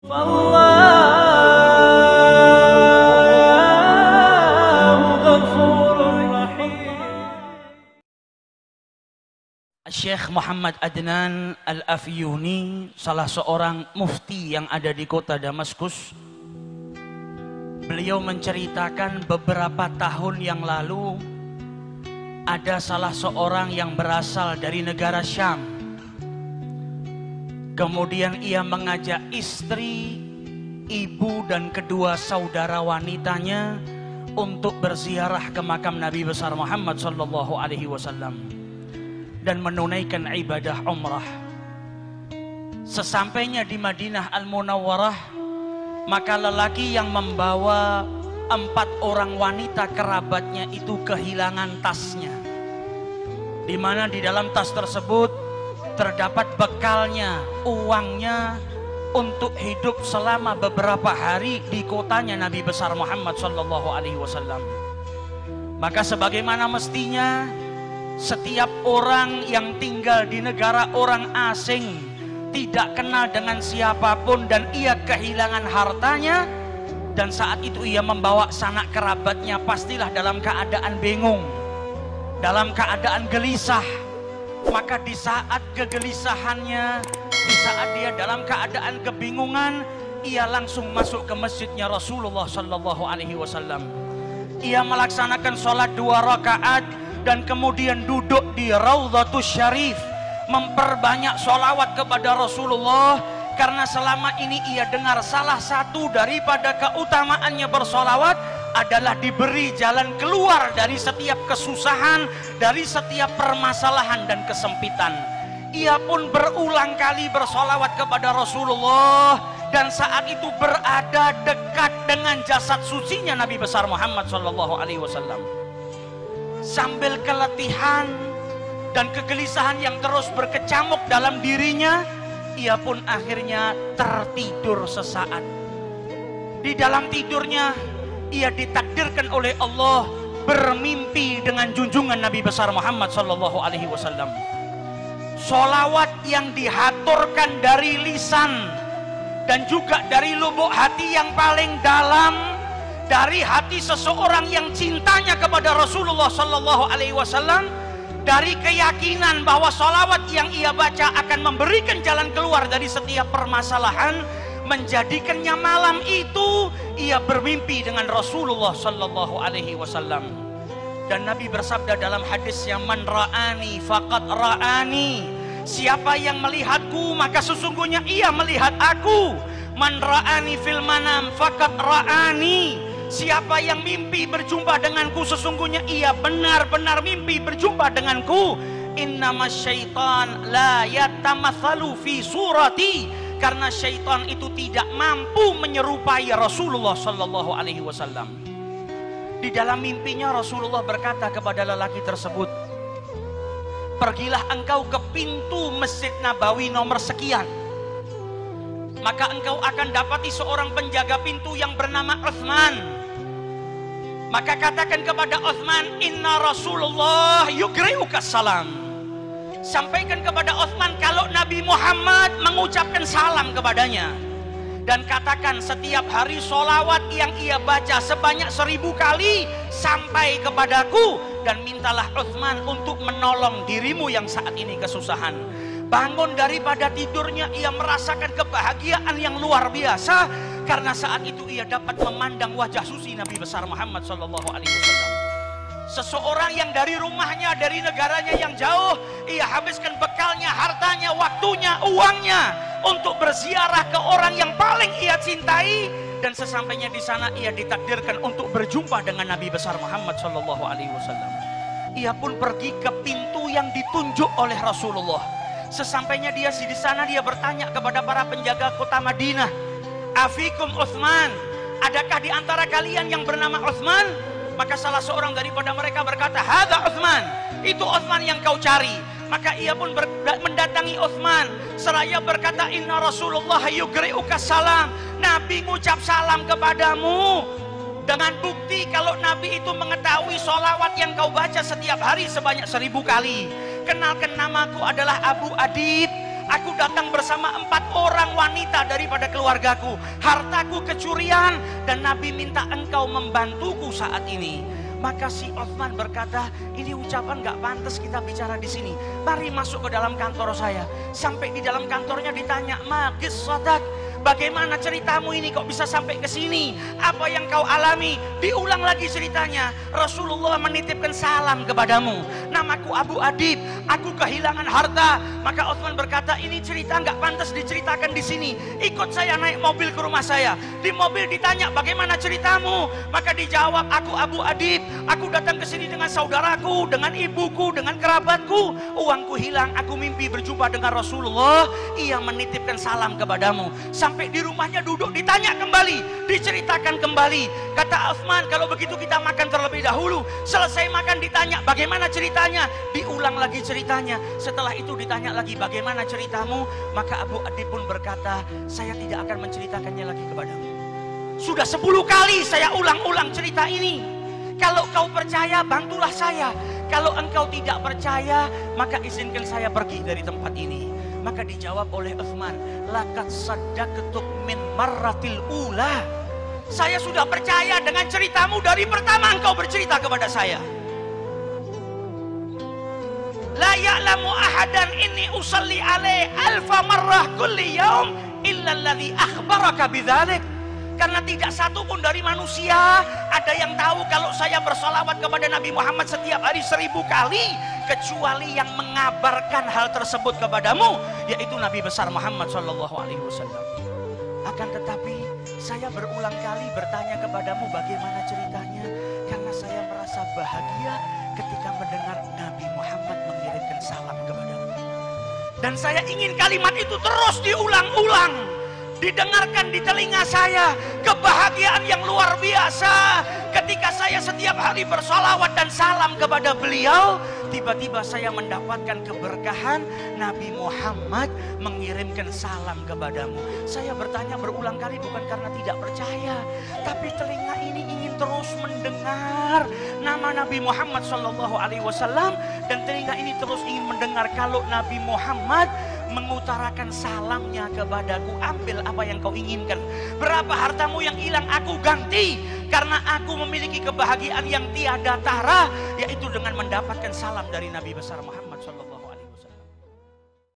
Syekh Muhammad Adnan Al-Afyuni, salah seorang mufti yang ada di kota Damaskus. Beliau menceritakan beberapa tahun yang lalu ada salah seorang yang berasal dari negara Syam. Kemudian ia mengajak istri, ibu dan kedua saudara wanitanya untuk berziarah ke makam Nabi besar Muhammad sallallahu alaihi wasallam dan menunaikan ibadah umrah. Sesampainya di Madinah Al-Munawwarah, maka lelaki yang membawa 4 orang wanita kerabatnya itu kehilangan tasnya, di mana di dalam tas tersebut terdapat bekalnya, uangnya untuk hidup selama beberapa hari di kotanya Nabi besar Muhammad sallallahu alaihi wasallam. Maka sebagaimana mestinya setiap orang yang tinggal di negara orang asing, tidak kenal dengan siapapun, dan ia kehilangan hartanya, dan saat itu ia membawa sanak kerabatnya, pastilah dalam keadaan bingung, dalam keadaan gelisah. Maka di saat kegelisahannya, di saat dia dalam keadaan kebingungan, ia langsung masuk ke masjidnya Rasulullah sallallahu alaihi wasallam. Ia melaksanakan sholat 2 rakaat dan kemudian duduk di Raudhatus Syarif, memperbanyak sholawat kepada Rasulullah, karena selama ini ia dengar salah satu daripada keutamaannya bersolawat adalah diberi jalan keluar dari setiap kesusahan, dari setiap permasalahan dan kesempitan. Ia pun berulang kali bersolawat kepada Rasulullah, dan saat itu berada dekat dengan jasad sucinya Nabi besar Muhammad sallallahu alaihi wasallam. Sambil keletihan dan kegelisahan yang terus berkecamuk dalam dirinya, ia pun akhirnya tertidur sesaat. Di dalam tidurnya ia ditakdirkan oleh Allah bermimpi dengan junjungan Nabi besar Muhammad sallallahu alaihi wasallam. Sholawat yang dihaturkan dari lisan dan juga dari lubuk hati yang paling dalam, dari hati seseorang yang cintanya kepada Rasulullah sallallahu alaihi wasallam, dari keyakinan bahwa sholawat yang ia baca akan memberikan jalan keluar dari setiap permasalahan, menjadikannya malam itu ia bermimpi dengan Rasulullah sallallahu alaihi wasallam. Dan Nabi bersabda dalam hadis yang man ra'ani faqad ra'ani, siapa yang melihatku maka sesungguhnya ia melihat aku. Man ra'ani fil manam faqad ra'ani, siapa yang mimpi berjumpa denganku sesungguhnya ia benar-benar mimpi berjumpa denganku. Innamas syaitan la yatamatsalu fi surati, karena syaitan itu tidak mampu menyerupai Rasulullah sallallahu alaihi wasallam. Di dalam mimpinya Rasulullah berkata kepada lelaki tersebut, pergilah engkau ke pintu Masjid Nabawi nomor sekian, maka engkau akan dapati seorang penjaga pintu yang bernama Utsman. Maka katakan kepada Utsman, inna Rasulullah yugri'uka salam. Sampaikan kepada Utsman kalau Nabi Muhammad mengucapkan salam kepadanya, dan katakan setiap hari sholawat yang ia baca sebanyak 1000 kali sampai kepadaku, dan mintalah Utsman untuk menolong dirimu yang saat ini kesusahan. Bangun daripada tidurnya, ia merasakan kebahagiaan yang luar biasa, karena saat itu ia dapat memandang wajah suci Nabi besar Muhammad sallallahu alaihi wasallam. Seseorang yang dari rumahnya, dari negaranya yang jauh, ia habiskan bekalnya, hartanya, waktunya, uangnya untuk berziarah ke orang yang paling ia cintai, dan sesampainya di sana ia ditakdirkan untuk berjumpa dengan Nabi besar Muhammad sallallahu alaihi wasallam. Ia pun pergi ke pintu yang ditunjuk oleh Rasulullah. Sesampainya dia di sana, dia bertanya kepada para penjaga kota Madinah, afikum Utsman, adakah di antara kalian yang bernama Utsman? Maka salah seorang daripada mereka berkata, hadza Utsman, itu Utsman yang kau cari. Maka ia pun mendatangi Utsman seraya berkata, inna Rasulullah yugri'uka salam, Nabi ngucap salam kepadamu. Dengan bukti kalau Nabi itu mengetahui sholawat yang kau baca setiap hari sebanyak 1000 kali. Kenalkan, namaku adalah Abu Adid. Aku datang bersama 4 orang wanita daripada keluargaku. Hartaku kecurian dan Nabi minta engkau membantuku saat ini. Maka si Uthman berkata, ini ucapan gak pantas kita bicara di sini. Mari masuk ke dalam kantor saya. Sampai di dalam kantornya ditanya, ma qissatak, bagaimana ceritamu ini kok bisa sampai ke sini? Apa yang kau alami? Diulang lagi ceritanya. Rasulullah menitipkan salam kepadamu. Namaku Abu Adib, aku kehilangan harta. Maka Uthman berkata, ini cerita nggak pantas diceritakan di sini. Ikut saya naik mobil ke rumah saya. Di mobil ditanya, bagaimana ceritamu? Maka dijawab, aku Abu Adib. Aku datang ke sini dengan saudaraku, dengan ibuku, dengan kerabatku. Uangku hilang, aku mimpi berjumpa dengan Rasulullah. Ia menitipkan salam kepadamu. Sampai di rumahnya duduk, ditanya kembali, diceritakan kembali. Kata Uthman, kalau begitu kita makan terlebih dahulu. Selesai makan ditanya, bagaimana ceritanya? Diulang lagi ceritanya. Setelah itu ditanya lagi, bagaimana ceritamu? Maka Abu Adib pun berkata, saya tidak akan menceritakannya lagi kepadamu. Sudah 10 kali saya ulang-ulang cerita ini. Kalau kau percaya, bantulah saya. Kalau engkau tidak percaya, maka izinkan saya pergi dari tempat ini. Maka dijawab oleh Uthman, laqad saddaqtuk min marratil ula. Saya sudah percaya dengan ceritamu dari pertama engkau bercerita kepada saya. La ya'lamu ahadan inni usalli alaih alfa marrah kulli yaum illa alladhi akhbaraka bidzalik. Karena tidak satu pun dari manusia ada yang tahu kalau saya bersolawat kepada Nabi Muhammad setiap hari 1000 kali, kecuali yang mengabarkan hal tersebut kepadamu, yaitu Nabi besar Muhammad SAW. Akan tetapi saya berulang kali bertanya kepadamu bagaimana ceritanya, karena saya merasa bahagia ketika mendengar Nabi Muhammad mengirimkan salam kepadamu. Dan saya ingin kalimat itu terus diulang-ulang, didengarkan di telinga saya. Kebahagiaan yang luar biasa ketika saya setiap hari bersolawat dan salam kepada beliau. Tiba-tiba saya mendapatkan keberkahan, Nabi Muhammad mengirimkan salam kepadamu. Saya bertanya berulang kali bukan karena tidak percaya, tapi telinga ini ingin terus mendengar nama Nabi Muhammad SAW, dan telinga ini terus ingin mendengar kalau Nabi Muhammad mengutarakan salamnya kepadaku. Ambil apa yang kau inginkan. Berapa hartamu yang hilang aku ganti, karena aku memiliki kebahagiaan yang tiada tara, yaitu dengan mendapatkan salam dari Nabi besar Muhammad.